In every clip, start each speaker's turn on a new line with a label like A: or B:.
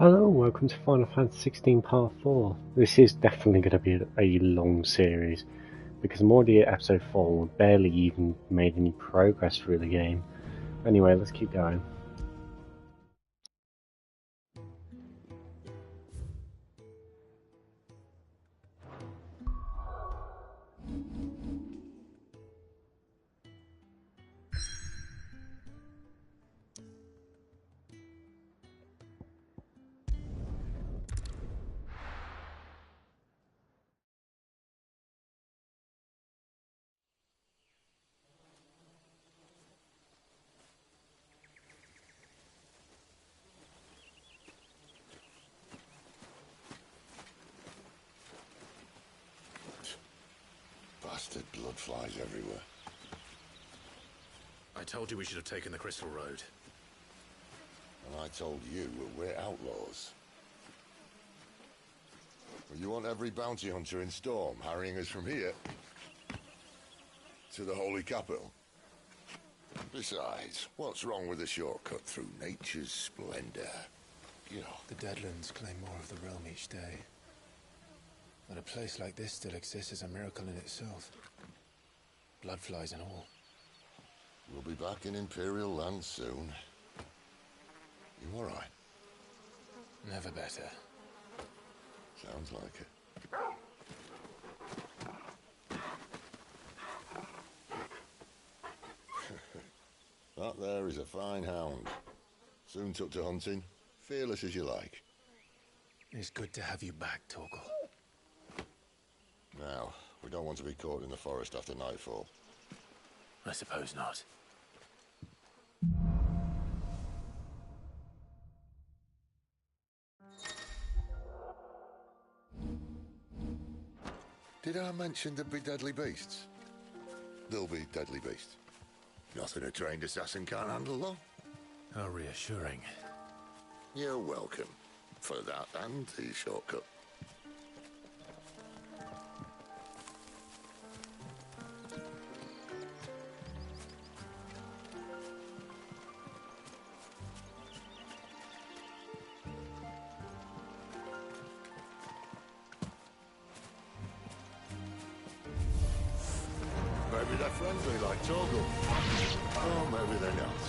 A: Hello, welcome to Final Fantasy 16 Part 4. This is definitely going to be a long series, because I'm already at episode 4 and we've barely even made any progress through the game. Anyway, let's keep going.
B: Bastard blood flies everywhere.
C: I told you we should have taken the Crystal Road.
B: And I told you we're outlaws. Well, you want every bounty hunter in Storm harrying us from here to the Holy Capital? Besides, what's wrong with a shortcut through nature's splendor?
D: The Deadlands claim more of the realm each day. That a place like this still exists is a miracle in itself. Bloodflies and all.
B: We'll be back in Imperial land soon. You all right?
D: Never better.
B: Sounds like it. That there is a fine hound. Soon took to hunting. Fearless as you like.
D: It's good to have you back, Torgal.
B: Now, we don't want to be caught in the forest after nightfall.
D: I suppose not.
B: Did I mention there'd be deadly beasts? There'll be deadly beasts. Nothing a trained assassin can't handle, though.
D: How reassuring.
B: You're welcome. For that and the shortcut. Maybe they're friendly like Torgal. Or maybe they're not.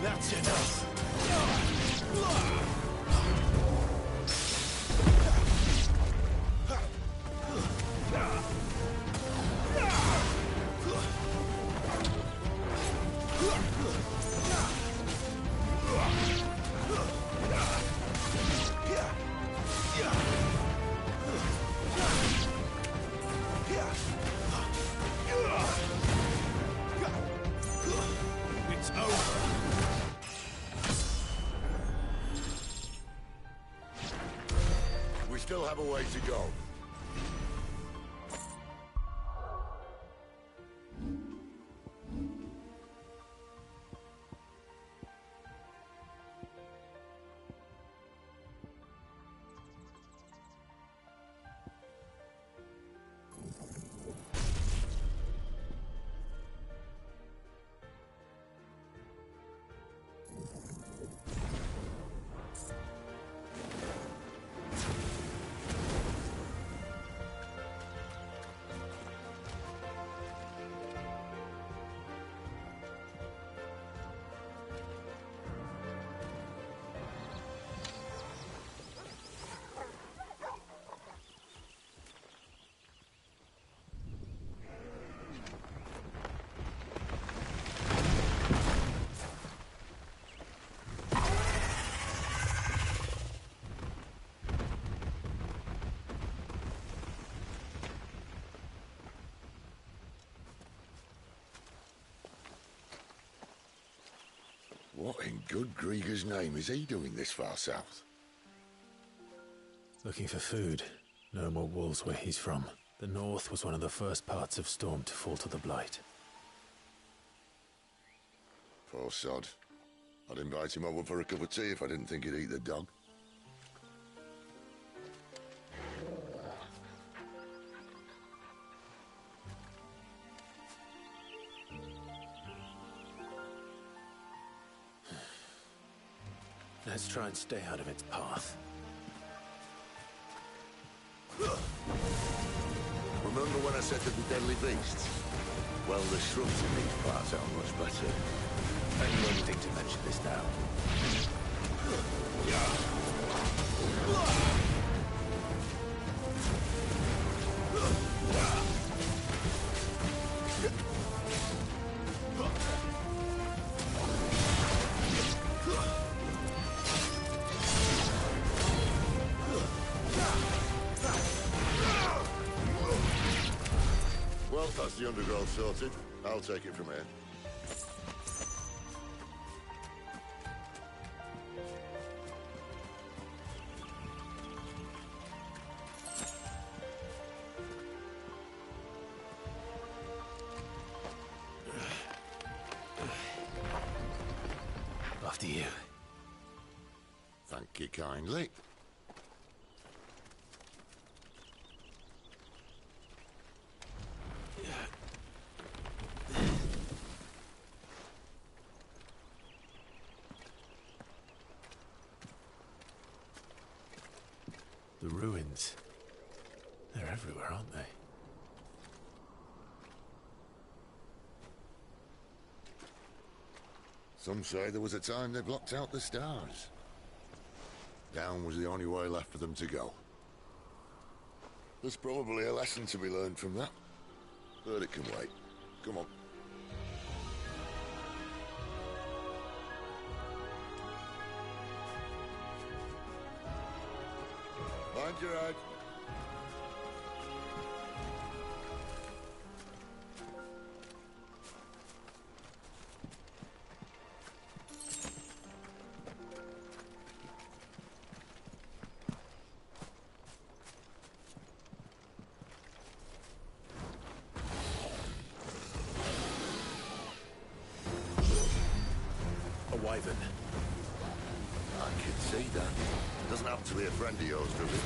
D: That's enough! It's over!
B: We still have a way to go. What in good Grieger's name is he doing this far south?
D: Looking for food. No more wolves where he's from. The north was one of the first parts of Storm to fall to the Blight.
B: Poor sod. I'd invite him over for a cup of tea if I didn't think he'd eat the dog.
D: Let's try and stay out of its path.
B: Remember when I said they'd be deadly beasts? Well, the shrubs in these parts are much better.
D: And you only think to mention this now?
B: Well, that's the undergrowth sorted. I'll take it from here.
D: After you.
B: Thank you kindly.
D: The ruins. They're everywhere, aren't they?
B: Some say there was a time they blocked out the stars. Down was the only way left for them to go. There's probably a lesson to be learned from that. But it can wait. Come on. Mind your head.
D: A wyvern.
B: I can see that. Doesn't have to be a friend of yours, does it?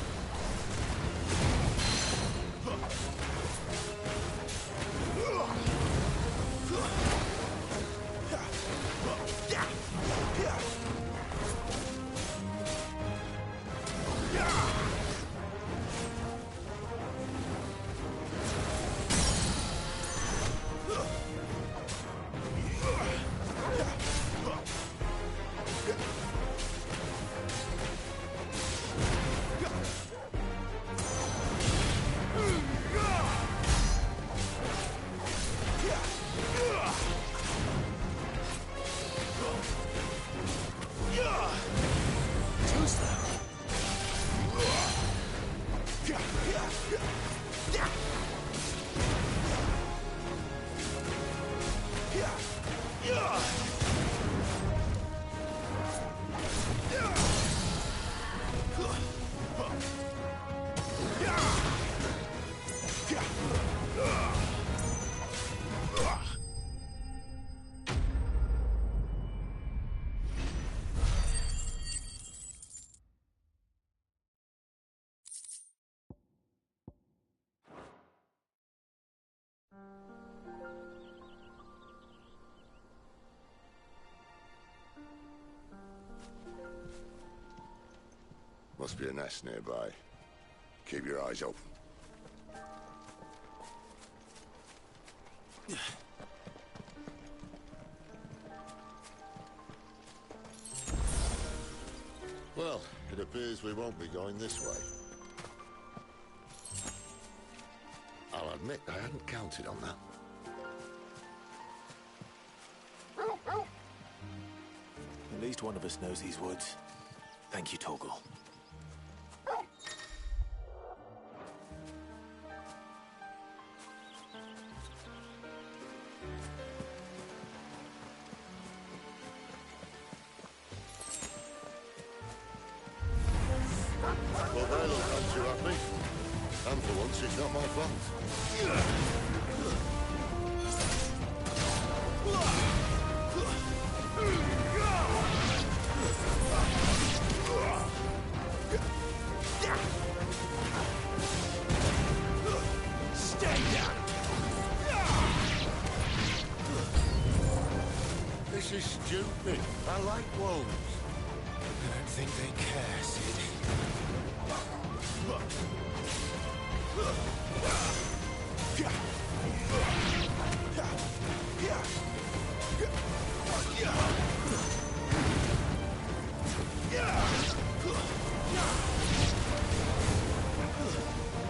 B: Must be a nest nearby. Keep your eyes open. Well, it appears we won't be going this way. I'll admit I hadn't counted on that.
D: At least one of us knows these woods. Thank you, Torgal.
B: Well, they look not too happy. And for once, it's not my fault. This is stupid. I like wolves.
D: I don't think they care, Sid.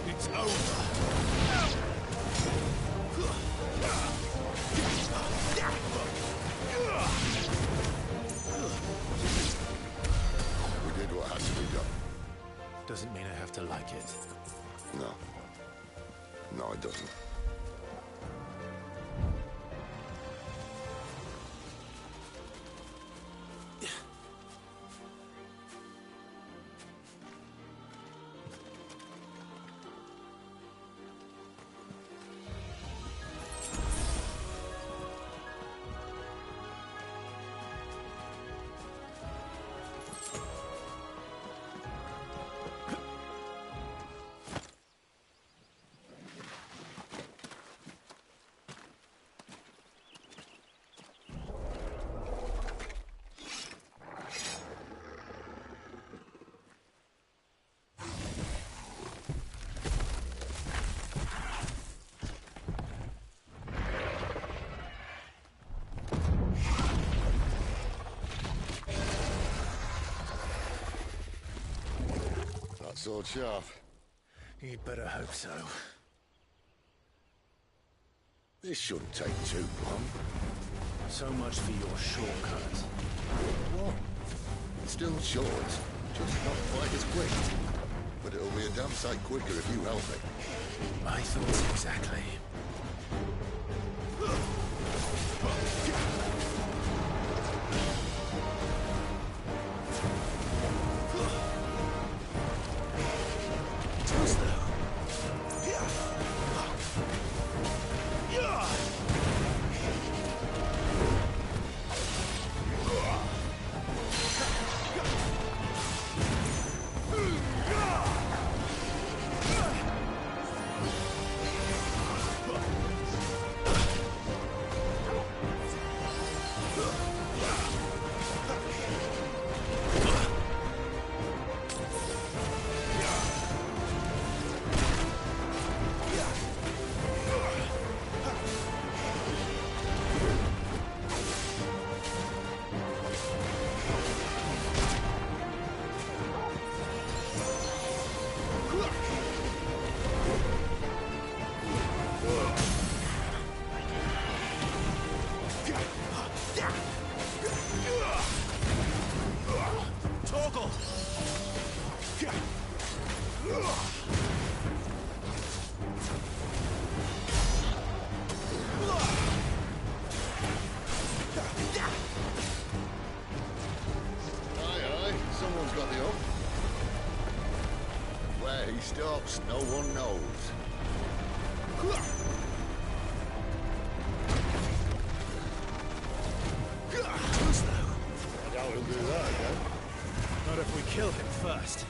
C: It's over.
B: We did what had to be done.
D: Doesn't mean I have to like it.
B: No. No, it doesn't. That sword sharp.
D: You'd better hope so.
B: This shouldn't take too long.
D: So much for your shortcut.
B: What? It's still short. Just not quite as quick. But it'll be a damn sight quicker if you help me.
D: My thoughts exactly.
B: Someone's got the up. Where he stops, no one knows. I doubt he'll do that again.
D: Not if we kill him first.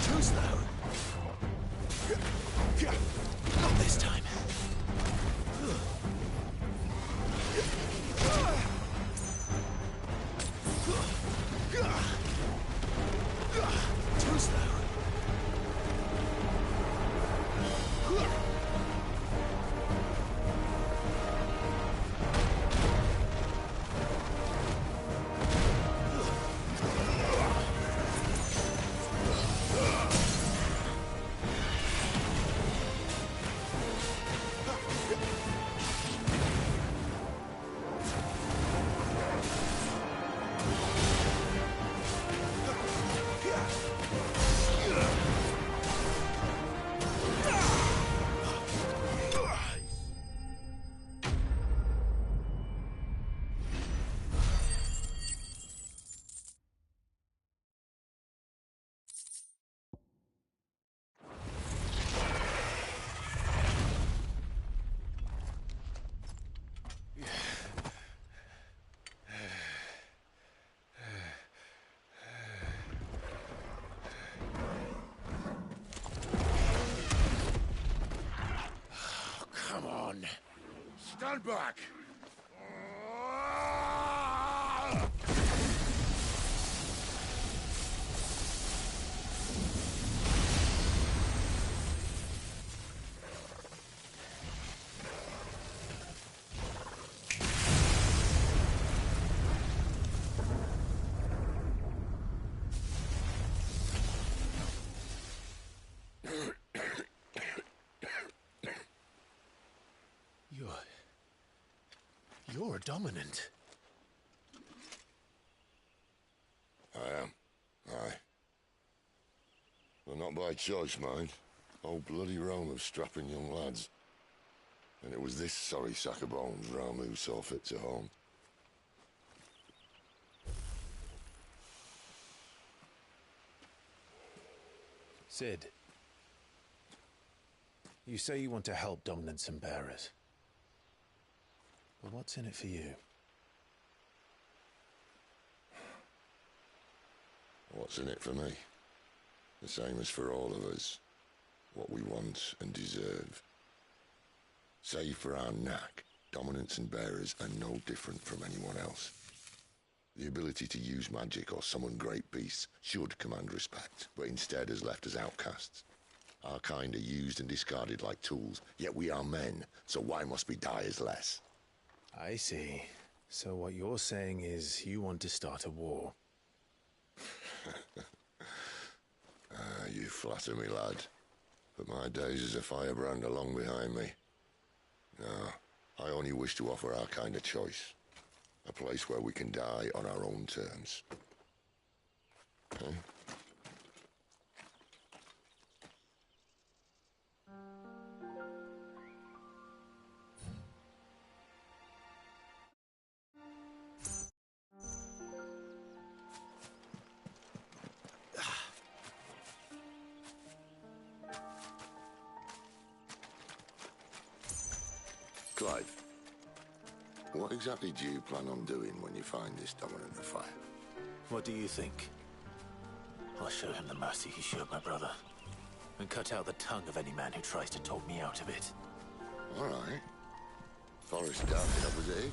B: Too slow. Stand back!
C: You're a dominant.
B: I am. Aye. Well, not by choice, mind. Whole bloody realm of strapping young lads. And it was this sorry sack of bones Ramu saw fit to home.
D: Sid, you say you want to help dominants and bearers. But what's in it for you?
B: What's in it for me? The same as for all of us. What we want and deserve. Save for our knack, dominants and bearers are no different from anyone else. The ability to use magic or summon great beasts should command respect, but instead has left us outcasts. Our kind are used and discarded like tools, yet we are men, so why must we die as less?
D: I see. So what you're saying is you want to start a war.
B: You flatter me, lad. But my days as a firebrand are long behind me. No, I only wish to offer our kind a choice. A place where we can die on our own terms. Huh? Clive, what exactly do you plan on doing when you find this dominant of fire?
C: What do you think? I'll show him the mercy he showed my brother, and cut out the tongue of any man who tries to talk me out of it.
B: All right. Forest dark enough as it is.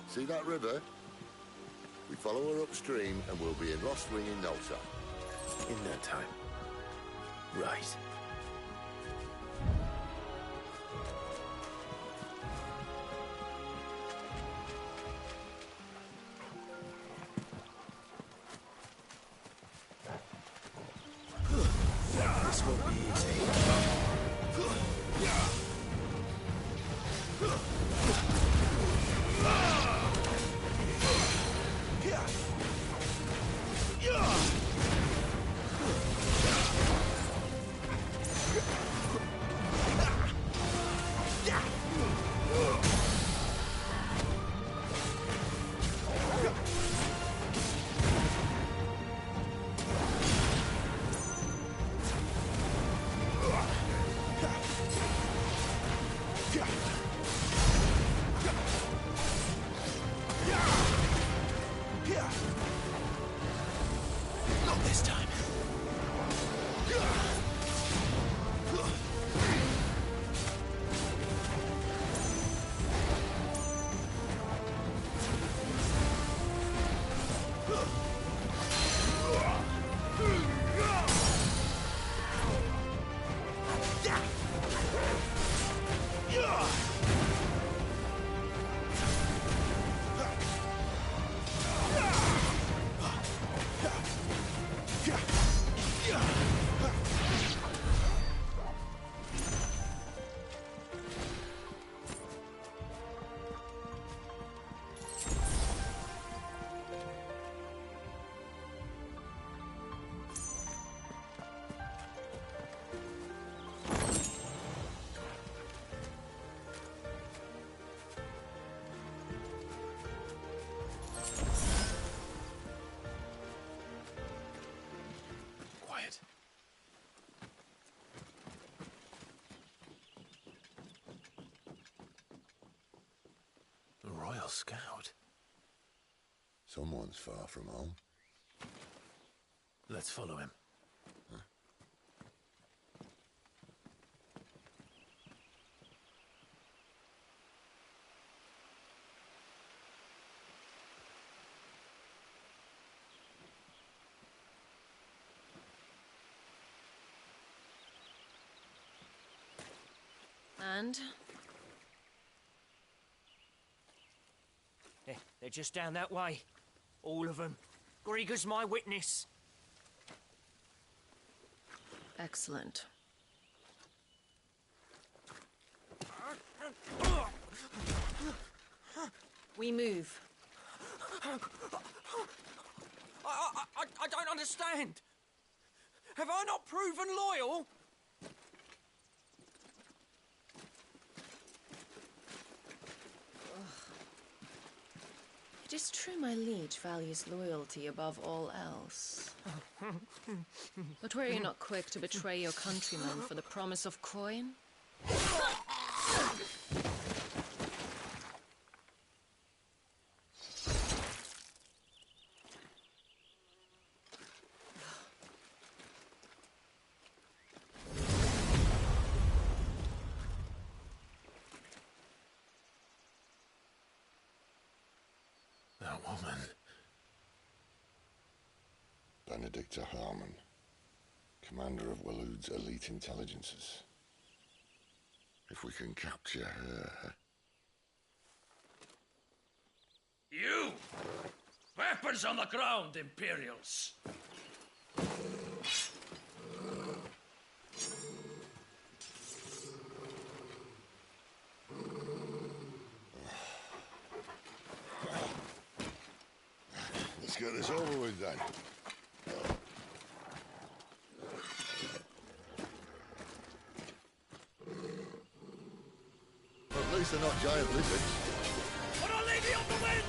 B: See that river? We follow her upstream and we'll be in Lost Wing in no time.
C: In no time. Right. This won't be easy. Scout.
B: Someone's far from home.
C: Let's follow him.
E: And?
F: They're just down that way. All of them. Grieger's my witness.
E: Excellent. We move.
F: I don't understand. Have I not proven loyal?
E: It is true my liege values loyalty above all else. But were you not quick to betray your countrymen for the promise of coin?
C: That woman.
B: Benedicta Harmon, commander of Waloed's elite intelligences. If we can capture her...
G: You! Weapons on the ground, Imperials!
B: Let's get this over with then. At least they're not giant lizards.
G: Put our lady on the wind!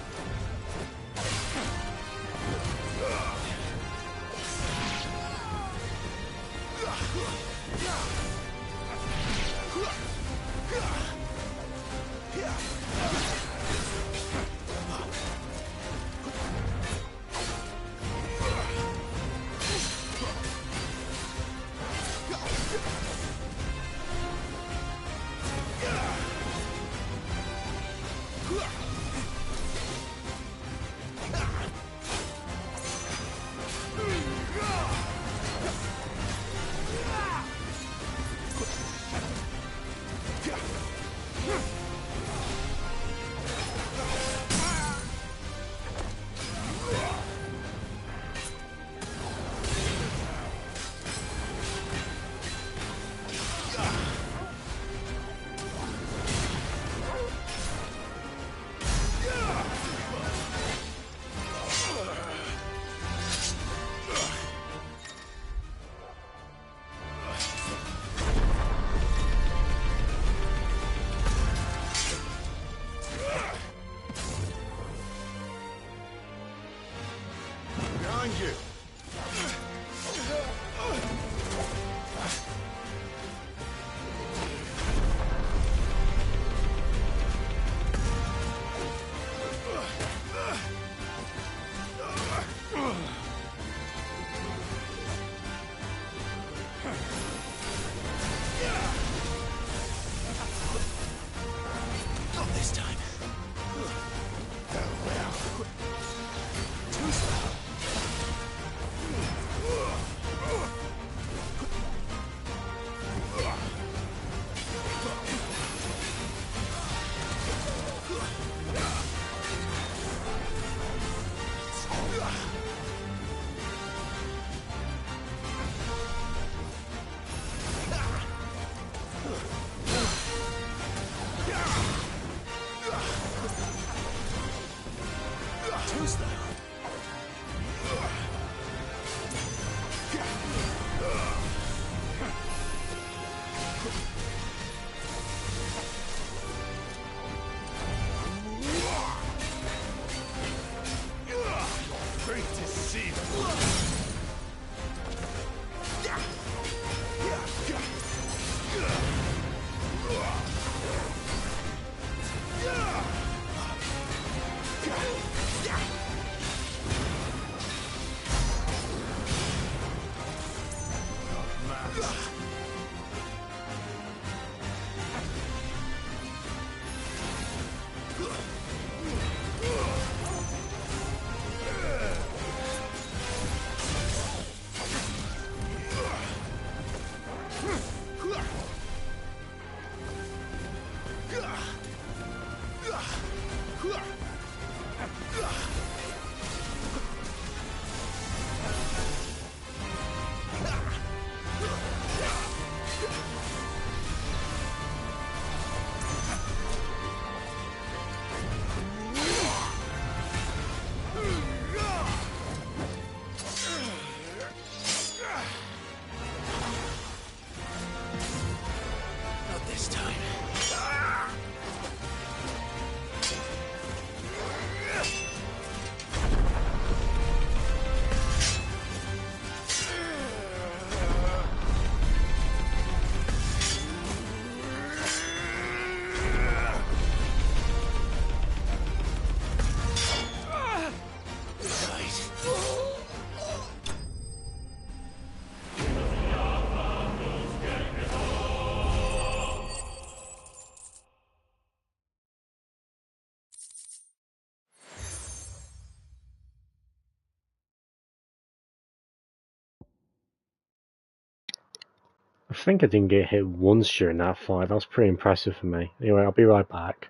A: I think I didn't get hit once during that fight. That was pretty impressive for me. Anyway, I'll be right back.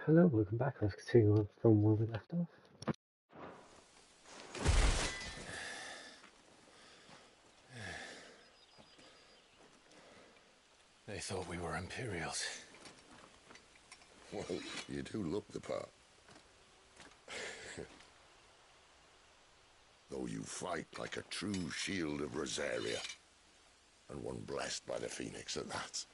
A: Hello, welcome back. Let's continue on from where we left off.
D: They thought we were Imperials.
B: Well, you do look the part. though you fight like a true shield of Rosaria, and one blessed by the Phoenix at that.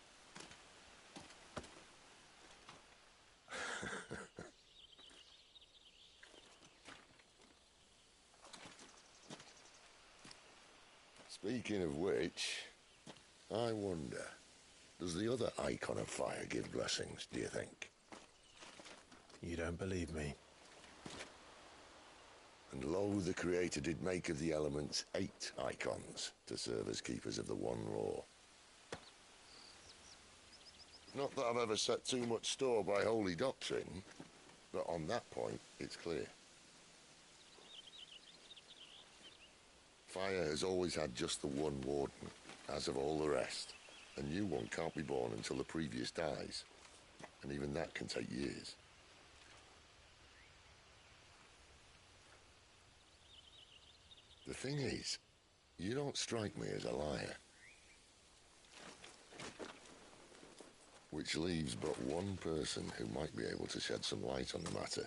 B: Speaking of which, I wonder, does the other icon of fire give blessings, do you think?
D: You don't believe me?
B: And lo, the Creator did make of the elements 8 icons to serve as keepers of the one law. Not that I've ever set too much store by holy doctrine, but on that point, it's clear. Fire has always had just the one warden, as of all the rest. A new one can't be born until the previous dies, and even that can take years. The thing is, you don't strike me as a liar. Which leaves but one person who might be able to shed some light on the matter.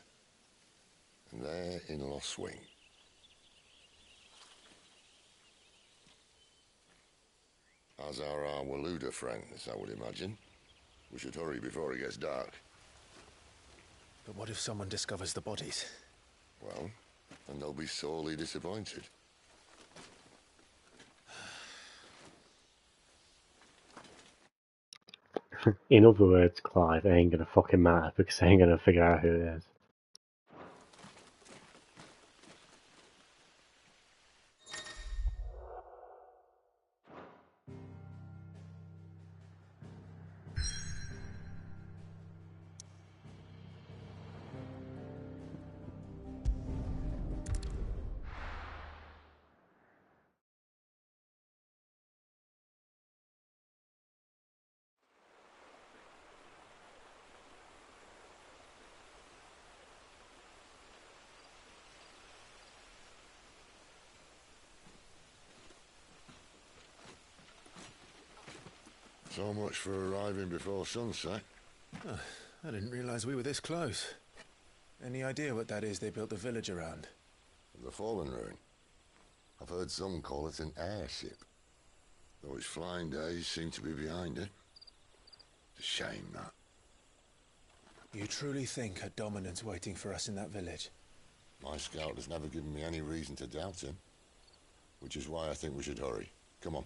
B: And they're in Lost Wing. As are our Waluda friends, I would imagine. We should hurry before it gets dark.
D: But what if someone discovers the bodies?
B: Well, and they'll be sorely disappointed.
A: In other words, Clive, it ain't gonna fucking matter because they ain't gonna figure out who it is.
B: So much for arriving before sunset.
D: Oh, I didn't realize we were this close. Any idea what that is they built the village around?
B: The Fallen Ruin. I've heard some call it an airship. Though its flying days seem to be behind it. It's a shame, that.
D: You truly think a dominant's waiting for us in that village?
B: My scout has never given me any reason to doubt him. Which is why I think we should hurry. Come on.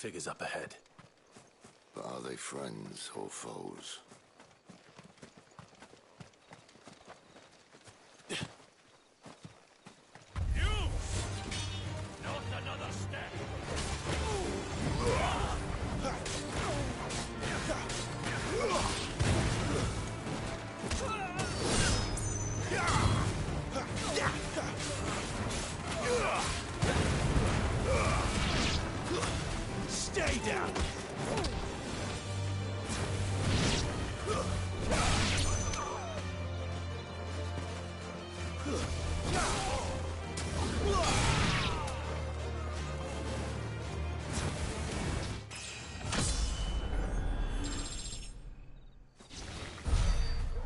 C: figures up ahead.
B: But are they friends or foes?
G: You! Not another step!
C: Stay down!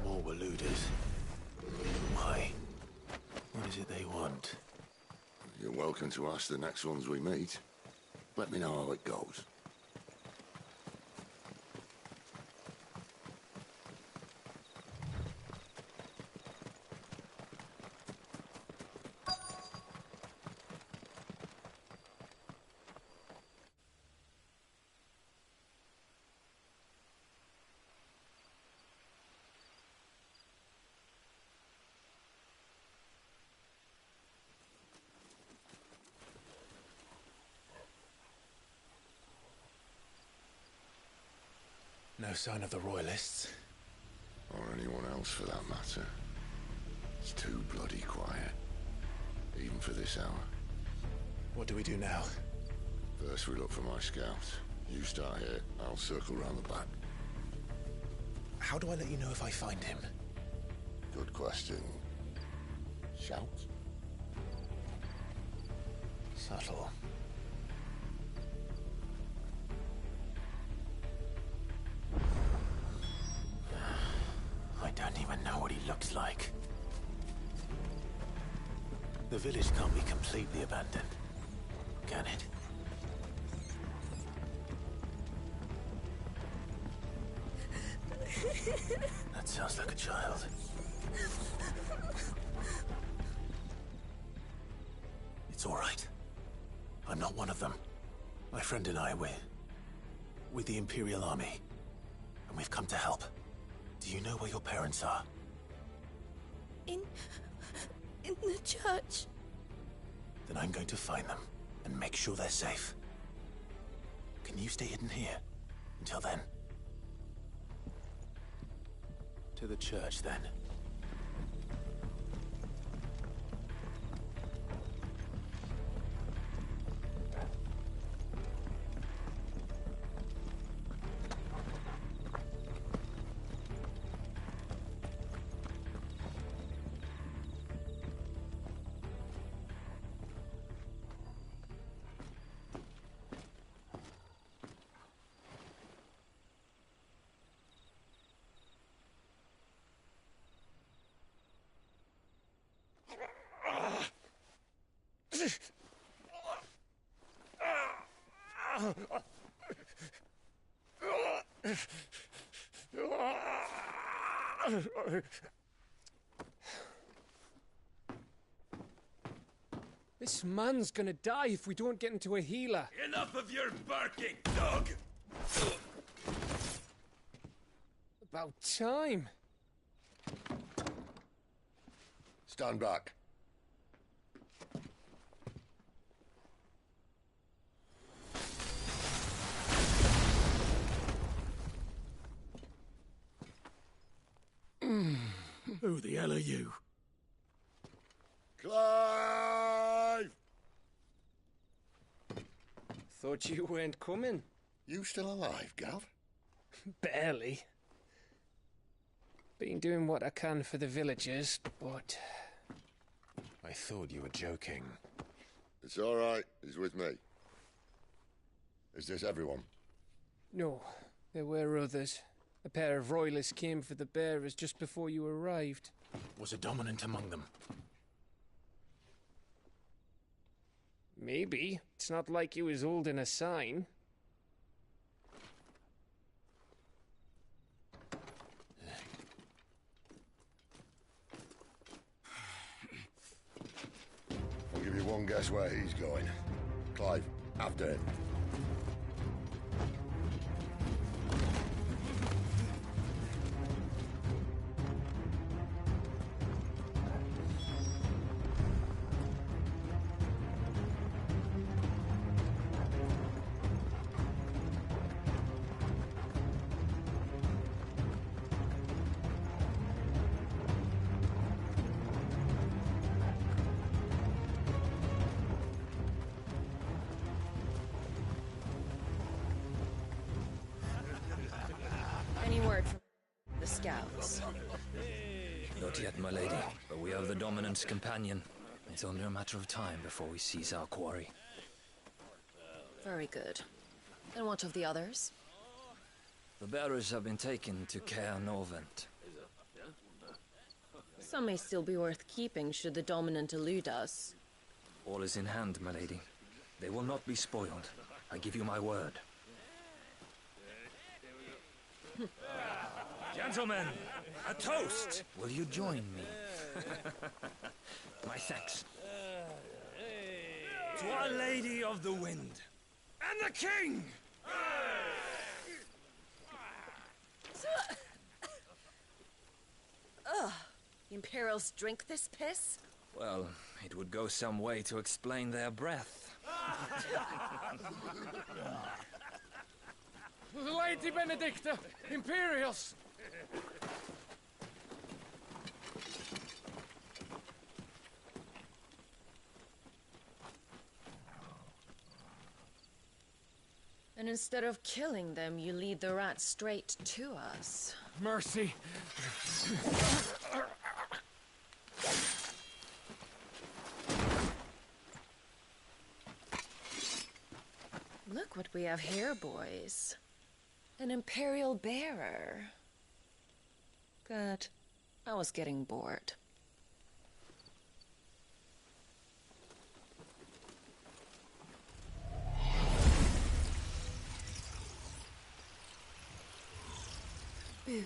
C: More Waluders. Why? What is it they want?
B: You're welcome to ask the next ones we meet. Let me know how it goes.
D: No sign of the Royalists.
B: Or anyone else for that matter. It's too bloody quiet. Even for this hour.
D: What do we do now?
B: First we look for my scouts. You start here, I'll circle round the back.
D: How do I let you know if I find him?
B: Good question. Shout?
D: Subtle.
C: I don't even know what he looks like. The village can't be completely abandoned, can it? That sounds like a child. It's all right. I'm not one of them. My friend and I, we're with the Imperial Army, and we've come to help. Do you know where your parents are?
E: In the church.
C: Then I'm going to find them and make sure they're safe. Can you stay hidden here until then? To the church, then.
H: This man's gonna die if we don't get into a healer.
G: Enough of your barking, dog!
H: About time.
B: Stand back.
C: Who the hell are you?
B: Clive!
H: Thought you weren't coming.
B: You still alive, Gav?
H: Barely. Been doing what I can for the villagers, but...
D: I thought you were joking.
B: It's all right. He's with me. Is this everyone?
H: No, there were others. A pair of royalists came for the bearers just before you arrived.
C: Was a dominant among them?
H: Maybe. It's not like he was holding a sign.
B: I'll give you one guess where he's going. Clive, after him.
E: the scouts?
I: Not yet, my lady, but we have the Dominant's companion. It's only a matter of time before we seize our quarry.
E: Very good. And what of the others?
I: The bearers have been taken to Caer Norvent.
E: Some may still be worth keeping should the Dominant elude us.
I: All is in hand, my lady. They will not be spoiled. I give you my word.
G: Gentlemen, a toast!
I: Will you join me? My thanks.
G: To Our Lady of the Wind. And the King!
E: Ugh. The Imperials drink this piss?
I: Well, it would go some way to explain their breath.
H: Lady Benedicta! Imperials!
E: And instead of killing them, you lead the rats straight to us.
H: Mercy!
E: Look what we have here, boys. An Imperial bearer. Good. I was getting bored. Boo.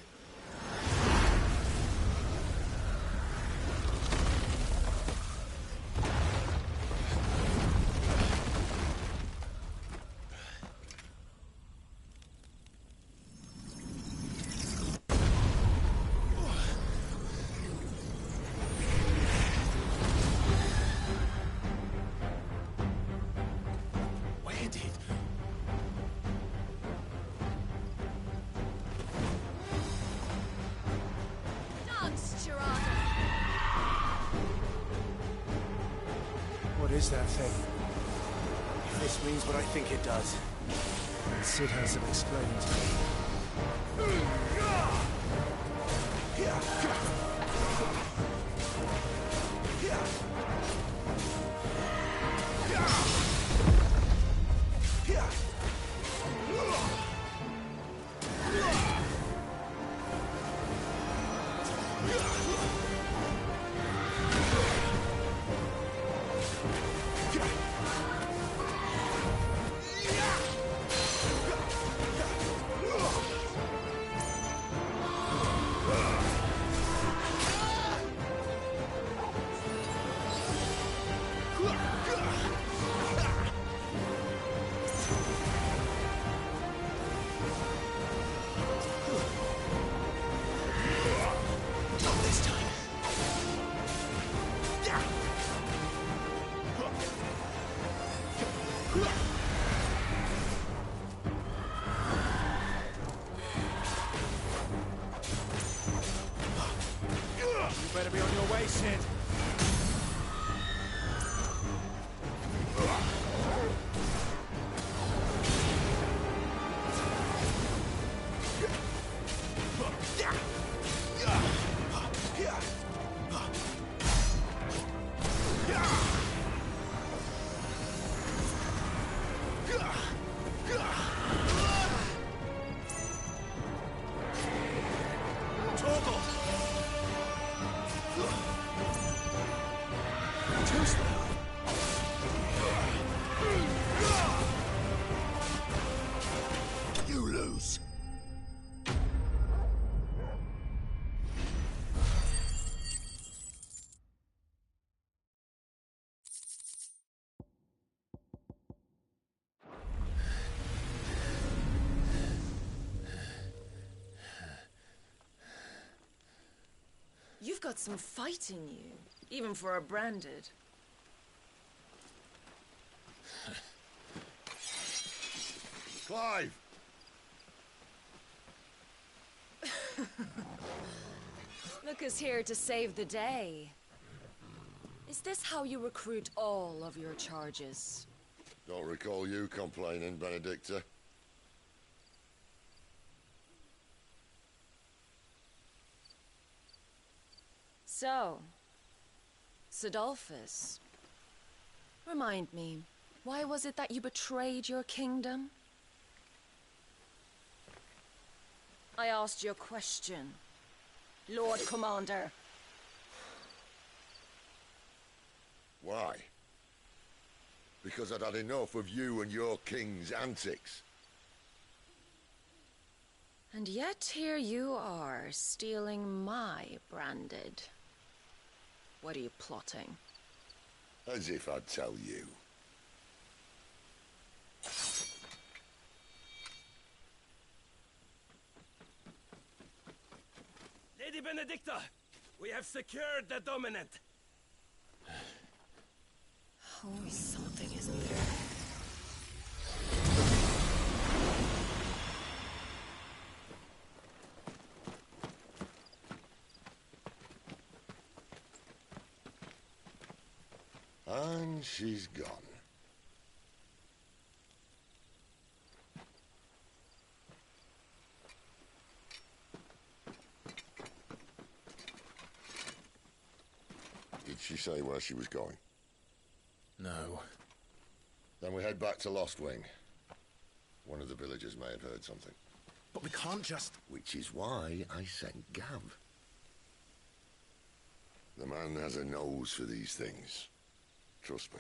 C: What is that thing? If this means what I think it does, then Sid has some explaining to
H: Better be on your way, Sid.
B: You lose.
E: You've got some fight in you, even for a branded.
B: Clive!
E: Look who's here to save the day. Is this how you recruit all of your charges?
B: Don't recall you complaining, Benedicta.
E: So, Sidolphus, remind me, why was it that you betrayed your kingdom? I asked you a question, Lord Commander.
B: Why? Because I'd had enough of you and your king's antics.
E: And yet here you are, stealing my branded. What are you plotting?
B: As if I'd tell you.
G: Lady Benedicta, we have secured the dominant.
E: Always something, isn't there?
B: And she's gone. Did she say where she was going?
C: No.
B: Then we head back to Lost Wing. One of the villagers may have heard something.
C: But we can't just...
B: Which is why I sent Gav. The man has a nose for these things. Trust me.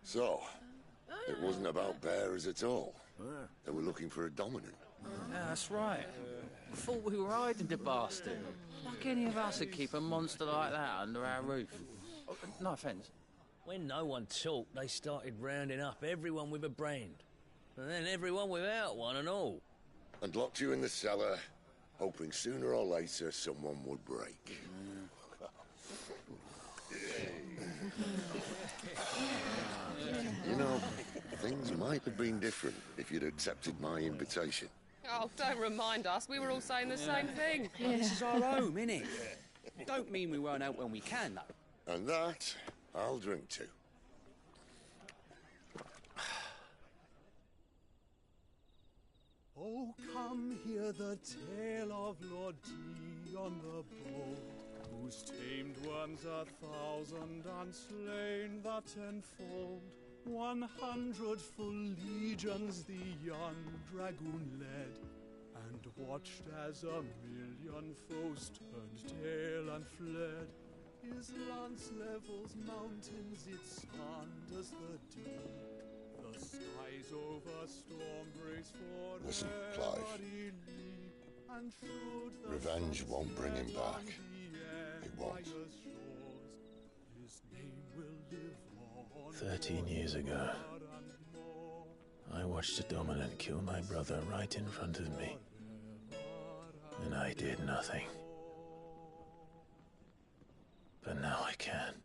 B: So, it wasn't about bearers at all. They were looking for a dominant.
J: Yeah, that's right. Thought we were hiding the bastard. Like any of us would keep a monster like that under our roof. Oh, no offence.
K: When no one talked, they started rounding up everyone with a brand. And then everyone without one and all.
B: And locked you in the cellar, hoping sooner or later someone would break. You know, things might have been different if you'd accepted my invitation.
L: Oh, don't remind us. We were all saying the same thing.
M: This is our home, innit? Don't mean we won't out when we can, though.
B: And that, I'll drink to.
N: Oh, come hear the tale of Lord T on the bold, whose tamed ones 1,000 and slain the tenfold. 100 full legions the young dragoon led, and watched as 1,000,000 foes turned tail and fled. His lance levels mountains, it sanders the deep. The skies over storm breaks for
B: Listen, Clive.
N: and should the
B: Revenge won't bring him back. It won't.
N: His name will live on
D: 13 years ago, I watched a dominant kill my brother right in front of me, and I did nothing. But now I can.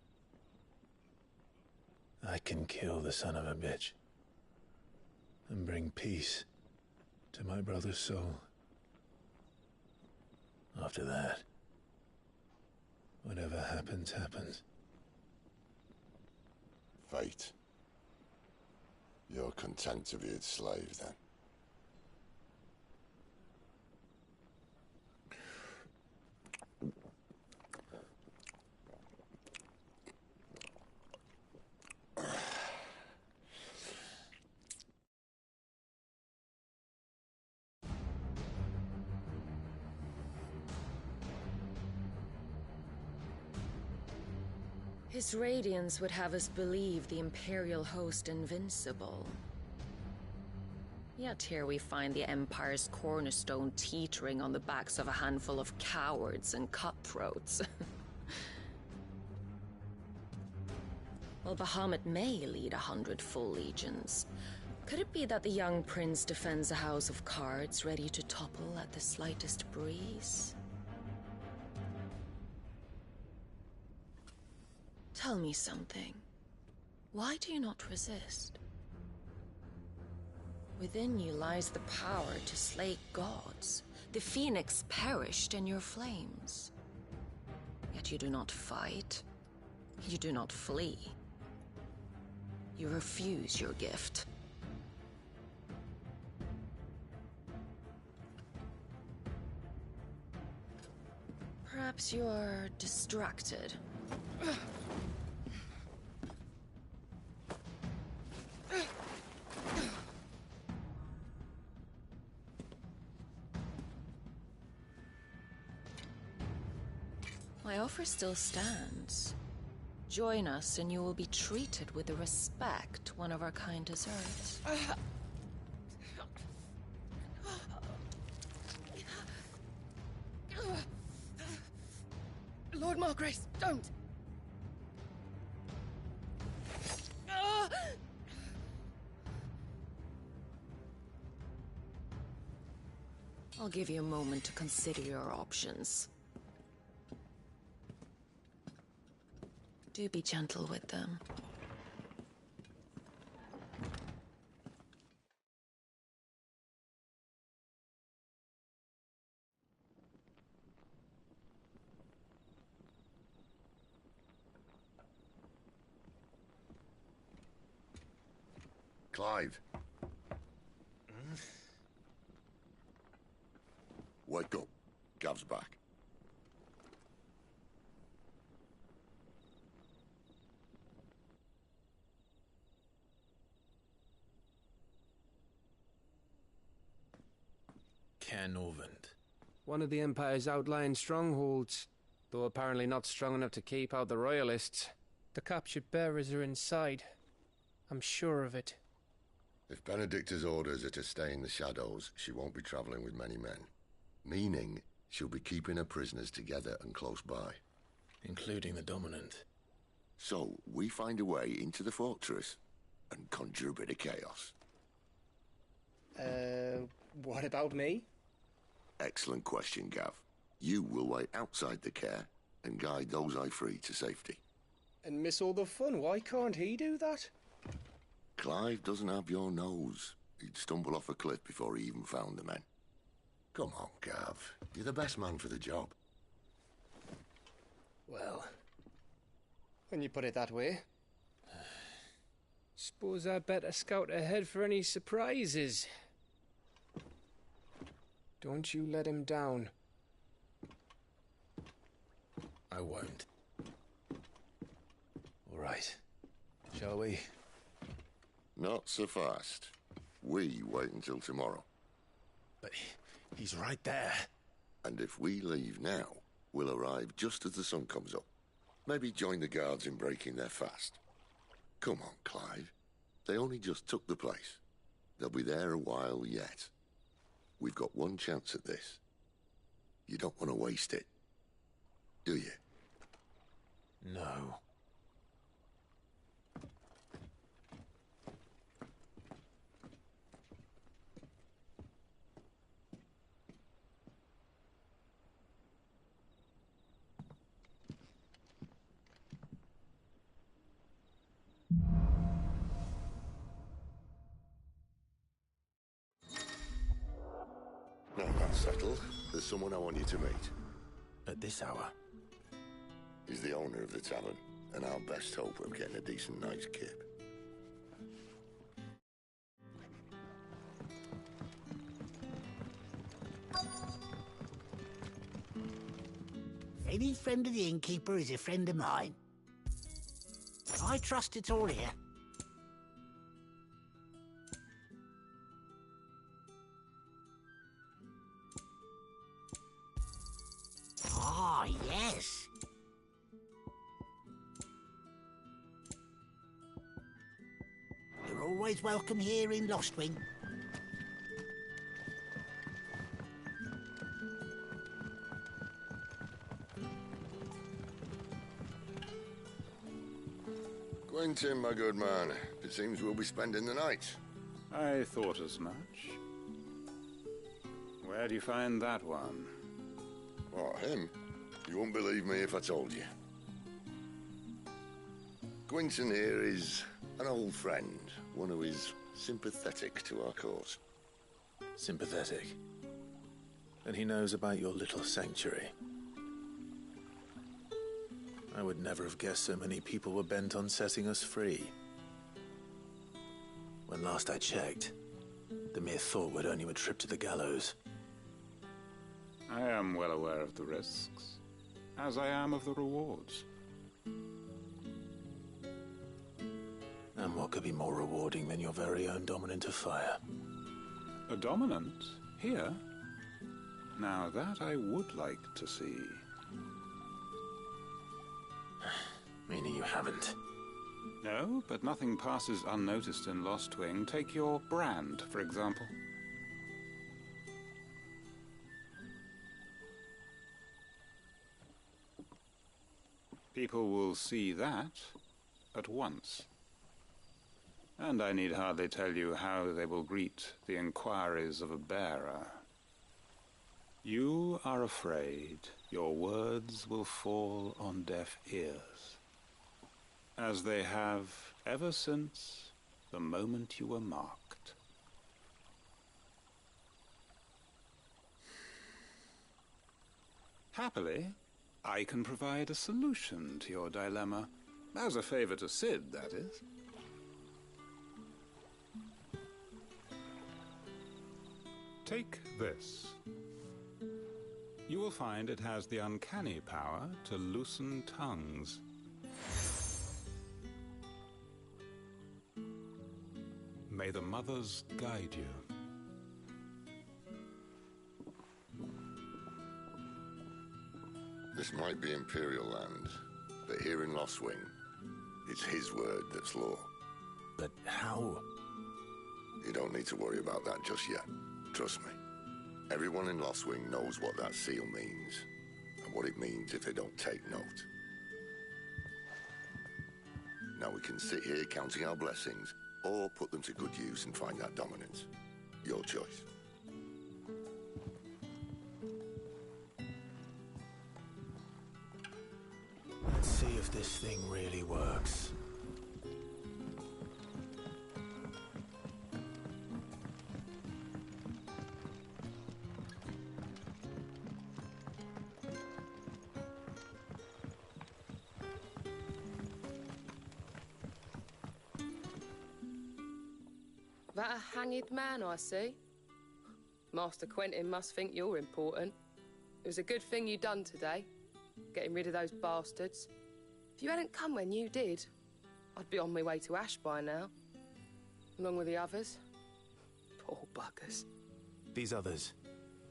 D: I can kill the son of a bitch and bring peace to my brother's soul. After that, whatever happens, happens.
B: Fate. You're content to be its slave, then?
E: His radiance would have us believe the Imperial host invincible. Yet here we find the Empire's cornerstone teetering on the backs of a handful of cowards and cutthroats. While Bahamut may lead 100 full legions, could it be that the young prince defends a house of cards ready to topple at the slightest breeze? Tell me something. Why do you not resist? Within you lies the power to slay gods. The phoenix perished in your flames. Yet you do not fight. You do not flee. You refuse your gift. Perhaps you are distracted. My offer still stands. Join us and you will be treated with the respect one of our kind deserves.
L: Lord Margrace, don't!
E: I'll give you a moment to consider your options. Do be gentle with them.
B: Clive. Wake up. Gav's back.
D: Caernarvon.
H: One of the Empire's outlying strongholds, though apparently not strong enough to keep out the Royalists. The captured bearers are inside. I'm sure of it.
B: If Benedicta's orders are to stay in the shadows, she won't be traveling with many men. Meaning, she'll be keeping her prisoners together and close by.
D: Including the Dominant.
B: So, we find a way into the fortress and conjure a bit of chaos.
H: What about me?
B: Excellent question, Gav. You will wait outside the care and guide those I free to safety.
H: And miss all the fun. Why can't he do that?
B: Clive doesn't have your nose. He'd stumble off a cliff before he even found the men. Come on, Gav. You're the best man for the job.
H: Well, when you put it that way. Suppose I better scout ahead for any surprises. Don't you let him down.
D: I won't. All right. Shall we?
B: Not so fast. We wait until tomorrow.
D: But he's right there.
B: And if we leave now, we'll arrive just as the sun comes up. Maybe join the guards in breaking their fast. Come on, Clive. They only just took the place. They'll be there a while yet. We've got one chance at this. You don't want to waste it, do you?
D: No.
B: Now that's settled. There's someone I want you to meet.
D: At this hour?
B: He's the owner of the tavern, and our best hope of getting a decent night's kip.
O: Any friend of the innkeeper is a friend of mine. I trust it's all here. Ah, yes. You're always welcome here in Lostwing.
B: Quentin, my good man. It seems we'll be spending the night.
P: I thought as much. Where do you find that one?
B: Oh, him? You wouldn't believe me if I told you. Quentin here is an old friend, one of his sympathetic to our cause.
C: Sympathetic? And he knows about your little sanctuary. I would never have guessed so many people were bent on setting us free. When last I checked, the mere thought would earn you a trip to the gallows.
P: I am well aware of the risks, as I am of the rewards.
C: And what could be more rewarding than your very own dominant of fire?
P: A dominant? Here? Now that I would like to see.
C: Meaning you haven't?
P: No, but nothing passes unnoticed in Lost Wing. Take your brand, for example. People will see that at once. And I need hardly tell you how they will greet the inquiries of a bearer. You are afraid your words will fall on deaf ears, as they have ever since the moment you were marked. Happily, I can provide a solution to your dilemma, as a favor to Sid, that is. Take this. You will find it has the uncanny power to loosen tongues. May the mothers guide you.
B: This might be Imperial land, but here in Lost Wing, it's his word that's law.
C: But how?
B: You don't need to worry about that just yet. Trust me. Everyone in Lost Wing knows what that seal means, and what it means if they don't take note. Now we can sit here counting our blessings, or put them to good use and find that dominance. Your choice.
C: Let's see if this thing really works.
L: That a hanged man I see? Master Quentin must think you're important. It was a good thing you done today, getting rid of those bastards. If you hadn't come when you did, I'd be on my way to Ash by now, along with the others. Poor buggers.
C: These others,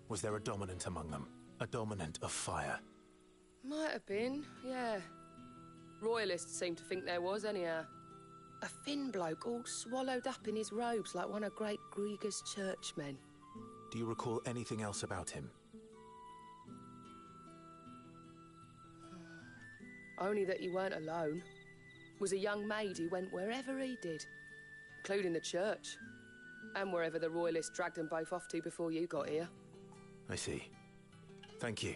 C: was there a dominant among them? A dominant of fire?
L: Might have been, yeah. Royalists seem to think there was, anyhow. A thin bloke all swallowed up in his robes like one of great Grieger's churchmen.
C: Do you recall anything else about him?
L: Only that he weren't alone. Was a young maid who went wherever he did, including the church, and wherever the Royalists dragged them both off to before you got here.
C: I see. Thank you.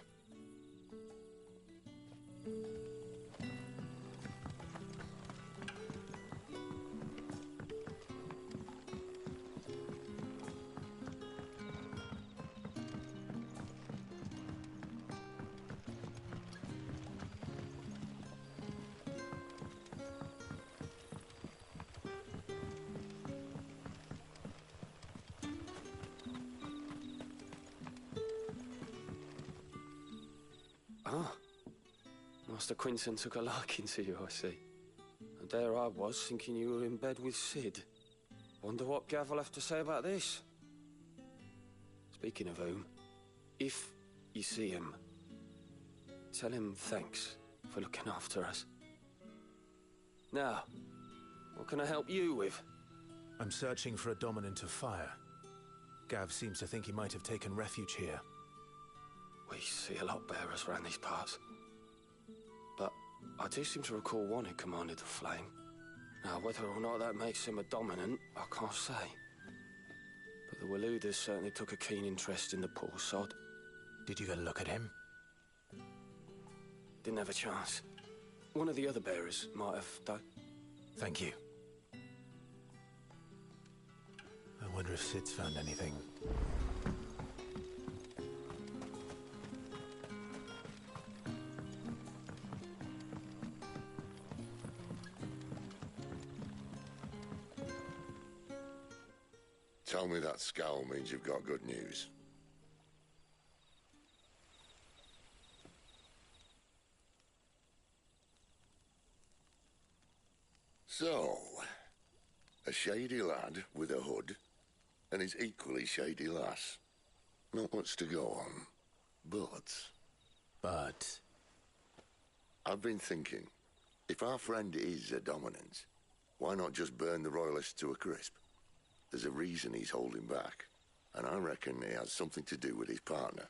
Q: Ah, Master Quinton took a liking to you, I see. And there I was, thinking you were in bed with Sid. Wonder what Gav will have to say about this. Speaking of whom, if you see him, tell him thanks for looking after us. Now, what can I help you with?
C: I'm searching for a dominant of fire. Gav seems to think he might have taken refuge here.
Q: We see a lot bearers around these parts. But I do seem to recall one who commanded the flame. Now, whether or not that makes him a dominant, I can't say. But the Waluders certainly took a keen interest in the poor sod.
C: Did you get a look at him?
Q: Didn't have a chance. One of the other bearers might have done.
C: Thank you. wonder if Sid's found anything.
B: Tell me that scowl means you've got good news. So, a shady lad with a hood, and his equally shady lass. Not much to go on, but... I've been thinking, if our friend is a dominant, why not just burn the Royalists to a crisp? There's a reason he's holding back, and I reckon he has something to do with his partner.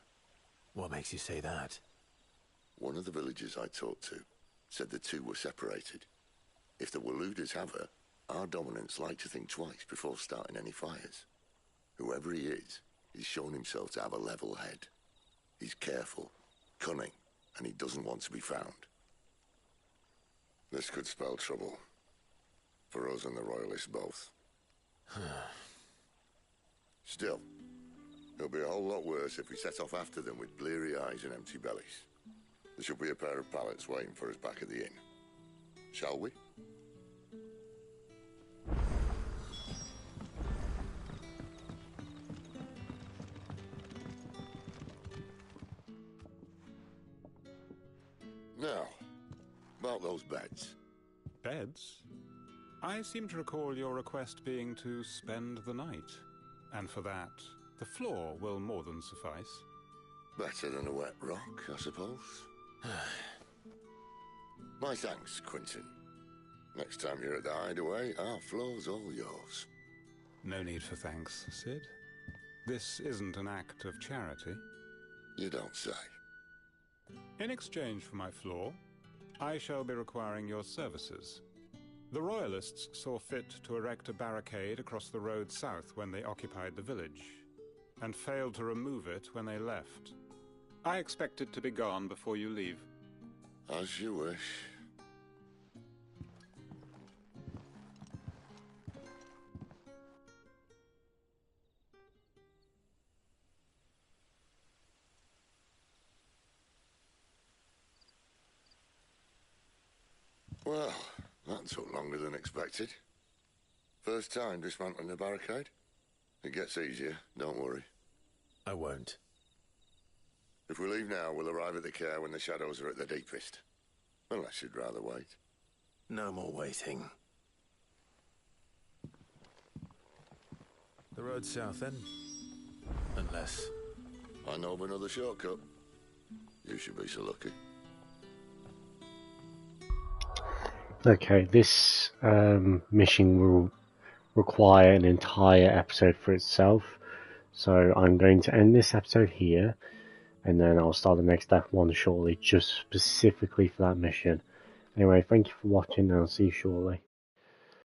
C: What makes you say that?
B: One of the villagers I talked to said the two were separated. If the Waluders have her, our dominants like to think twice before starting any fires. Whoever he is, he's shown himself to have a level head. He's careful, cunning, and he doesn't want to be found. This could spell trouble. For us and the Royalists both. Still, it'll be a whole lot worse if we set off after them with bleary eyes and empty bellies. There should be a pair of pallets waiting for us back at the inn. Shall we? Now, about those beds.
P: Beds? I seem to recall your request being to spend the night. And for that, the floor will more than suffice.
B: Better than a wet rock, I suppose. My thanks, Quentin. Next time you're at the hideaway, our floor's all yours.
P: No need for thanks, Sid. This isn't an act of charity.
B: You don't say.
P: In exchange for my floor, I shall be requiring your services. The Royalists saw fit to erect a barricade across the road south when they occupied the village, and failed to remove it when they left. I expect it to be gone before you leave.
B: As you wish. Well, that took longer than expected. First time dismantling the barricade? It gets easier, don't worry.
C: I won't.
B: If we leave now, we'll arrive at the care when the shadows are at their deepest. Unless you'd rather wait.
C: No more waiting. The road south then? Unless...
B: I know of another shortcut. You should be so lucky.
A: Okay, this mission will require an entire episode for itself, so I'm going to end this episode here, and then I'll start the next F1 shortly, just specifically for that mission. Anyway, thank you for watching, and I'll see you shortly.